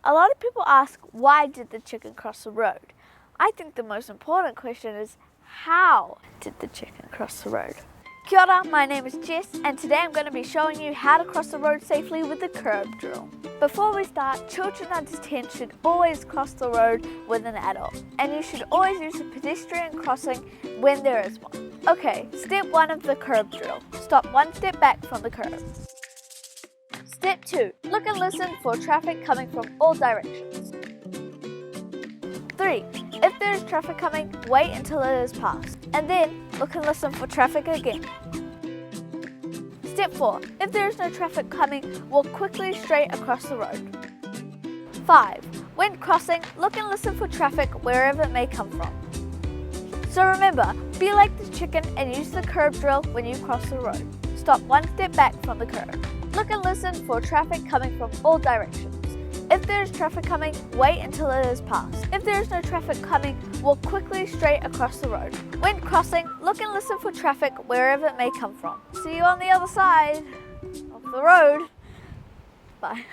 A lot of people ask, why did the chicken cross the road? I think the most important question is, how did the chicken cross the road? Kia ora, my name is Jess, and today I'm going to be showing you how to cross the road safely with the Kerb Drill. Before we start, children under 10 should always cross the road with an adult, and you should always use a pedestrian crossing when there is one. Okay, step 1 of the Kerb Drill. Stop 1 step back from the curb. Step 2. Look and listen for traffic coming from all directions. 3. If there is traffic coming, wait until it is passed, and then look and listen for traffic again. Step 4. If there is no traffic coming, walk quickly straight across the road. 5. When crossing, look and listen for traffic wherever it may come from. So remember, be like the chicken and use the Kerb Drill when you cross the road. Stop 1 step back from the curb. Look and listen for traffic coming from all directions. If there is traffic coming, wait until it is passed. If there is no traffic coming, walk quickly straight across the road. When crossing, look and listen for traffic wherever it may come from. See you on the other side of the road. Bye.